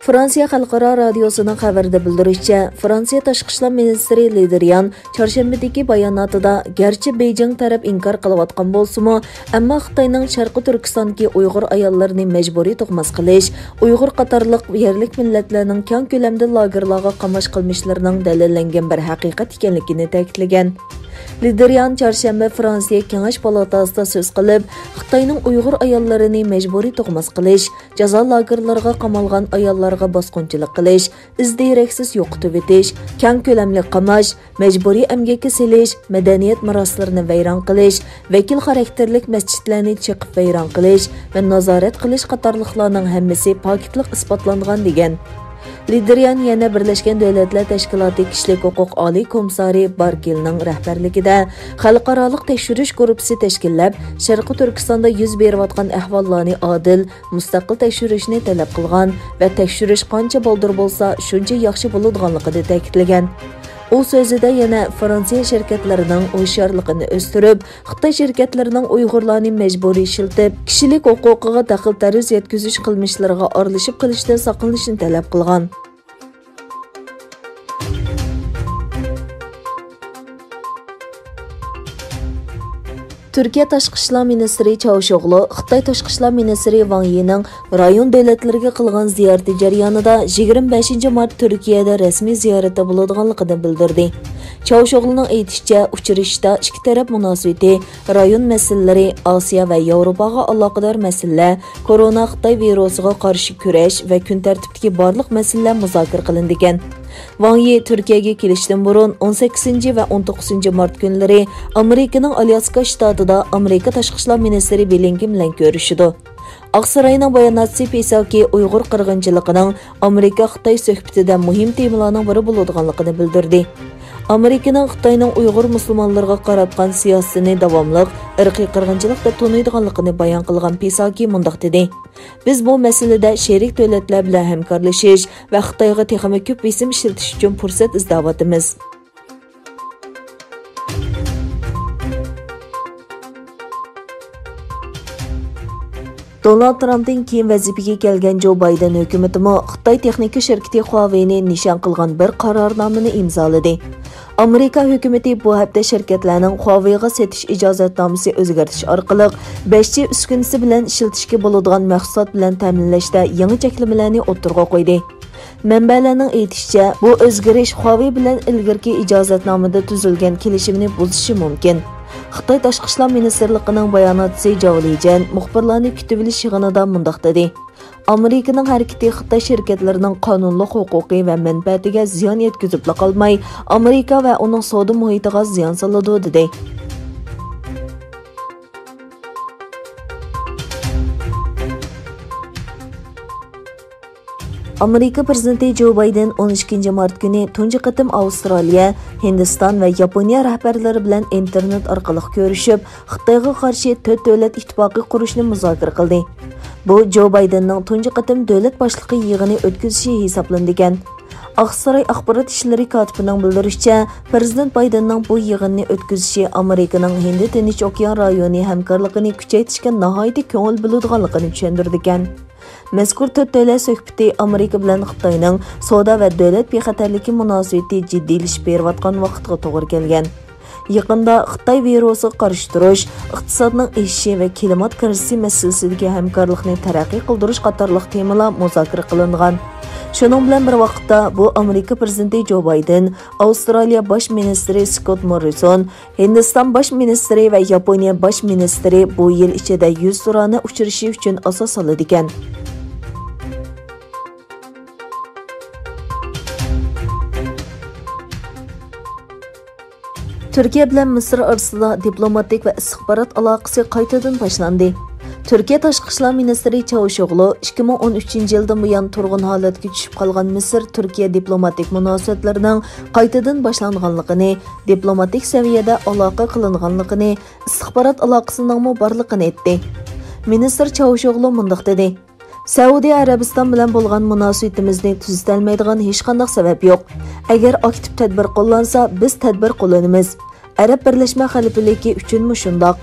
Fransiya Xalqaro Radiosuning xabarida bildirishicha, Fransiya Tashqi ishlar ministri Liderian chorshanbadagi bayonotida garchi Beijing taraf inkor qilayotgan bo'lsa-mu, ammo Xitoyning Sharqi Turkistondagi Uyg'ur ayollarini majburiy tug'mas qilish, Uyg'ur qatorliq yerlik millatlarning keng ko'lamda lagerlarga qamash qilmishlarining dalillangan bir haqiqat ekanligini ta'kidlagan. Liderian chorshanba Fransiya Kengash palatasida so'z qilib, Xitoyning Uyg'ur ayollarini majburiy tug'mas qilish, jazo lagerlariga qamalgan ayollarga bosqinchilik qilish, izdiraksiz yo'qotib etish, keng ko'lamli qamash, majburiy emgakka selish, madaniyat meroslarini vayron qilish, vakil xarakterlik masjidlarni chiqib vayron qilish va nazorat qilish qatorliqlarning hammasi pokitlik isbotlangan degan. Liderian yana Birleşken Devletler Teşkilatı Kişilik Hukuk Oliy Komissari Barkelning rahbarligida xalqaroliq tekshirish guruhi tashkillab, Sharqi Turkistonda yuz berayotgan ahvollarni adil, mustaqil tekshirishni talab qilgan va tekshirish qancha bo'ldir bo'lsa, shuncha yaxshi bo'ladiganligini ta'kidlagan. U so'zida yana Fransiya shirkatlarining o'sharligini o'stirib, Xitoy shirkatlarining Uyg'urlarni majburiy ishlatib, kishilik huquqiga daxl-taruz yetkazish qilmishlariga aralashib qilishdan saqlanishni talab qilgan. Türkiye Tashqi ishlar ministri Çavuşoğlu, Xitoy Tashqi ishlar ministri Wang Yining rayon davlatlariga qilgan ziyorati jarayonida 25 mart Turkiyada rasmiy ziyoratda bo'ladiganligini bildirdi. Çavuşoğluning aytishicha, uchrashishda ikki taraf munosabati, rayon masalalari, Osiyo va Yevropaga aloqador masalalar, korona Xitoy virusiga qarshi kurash va kun tartibidagi barliq masalalar muzokara qilindi ekan. Wang Yi Turkiyaga kelishdan burun 18 va 19 mart kunlari Amerikaning Alyaska shtatida Amerika Tashqi ishlar ministri Bિલન bilan ko'rishdi. Aqsaroyning bayonotchisi Pesaki Uyg'ur qirg'inchiligining Amerika Xitoy suhbatida muhim temalarning biri bo'ladiganligini bildirdi. Amerikaning Xitoyning Uyg'ur musulmonlarga qaratgan siyosatini davomli irqiy qirg'inchilik deb taniydiganligini bayon qilgan Pesaki mundaq dedi: "Biz bu masalada sherik davlatlar bilan hamkorlashish va Xitoyga texnik ko'p besim ishlatish uchun fursat izlayapmiz." Donald Trump'dan keyin vazifaga kelgan Joe Biden hukumati Xitoy texnika shirkati Huawei'ni nishon qilgan bir qarornomani imzoladi. Amerika hukumati bu hafta shirkatlarning Huawei'ga setish ijozatnomasi o'zgartirish orqali 5G uskunasi bilan ishlatishga bo'ladigan mahsulot bilan ta'minlashda yangi cheklamalarni o'tirg'a qo'ydi. Manbalarning aytishicha, bu o'zgarish Huawei bilan ilgirki ijozatnomada tuzilgan kelishimni buzishi mumkin. Xitoy Tashqi ishlar ministrligining bayonotchisi Zhao Lijian muxbirlarni kutib olish yig'inida mundaq dedi: Amerikaning harakati Xitoy shirkatlarining qonunli huquqiy va manfaatiga ziyon yetkazib qolmay, Amerika va uning savdo muhitiga ziyon soladi dedi. Amerika prezidenti Joe Biden 12 mart kuni tunji qatim Avstraliya, Hindiston va Yaponiya rahbarlari bilan internet orqali ko'rishib, Xitoyga qarshi 4 davlat ittifoqi qurishni muzokara qildi. Bu Joe Bidenning tunji qatim davlat boshlig'i yig'ini o'tkazishi hisoblangan. Aqsaroy axborot ishlari kotibining bildirishicha, prezident Bidenning bu yig'inni o'tkazishi Amerikaning Hind Tinch okean rayoni hamkorligini kuchaytirishga nihoyatda ko'ngil bo'ladiganligini tushuntirgan. Mazkur 4 davlat suhbati Amerika bilan Xitoyning savdo va davlat bexatarligi munosabati jiddiylashib berayotgan vaqtga to'g'ri kelgan. Yaqinda Xitoy virusiga qarshi turish, iqtisodning eshishi va klimat krizi masalasidagi hamkorlikni taraqqiy qildirish qatorliq temalar muzokara qilingan. Shuning bilan bir vaqtda bu Amerika prezidenti Joe Biden, Avstraliya bosh ministri Scott Morrison, Hindiston bosh ministri va Yaponiya bosh ministri bu yil ichida 100 turani uchrashi uchun asos soladi ekan. Türkiye bilen Mısır arasında diplomatik ve istihbarat alakası qaytadan başlandı. Türkiye Tashqi ishlar ministri Çavuşoğlu 2013 yıldan bu yan turg'un holatga tushib qolgan Misir Türkiye diplomatik munosabatlarining qaytadan boshlanganligini, diplomatik saviyada aloqa qilinganligini, istihbarat aloqasining borligini aytdi. Ministr Çavuşoğlu mundaq dedi: Saudiya Arabiston bilan bo'lgan munosabatimizni tuzalmaydigan hech qanday sabab yo'q. Agar aktiv tadbir qo'llansa, biz tadbir qo'llanamiz. Arab Birlashma Xalifaligi uchun shundoq.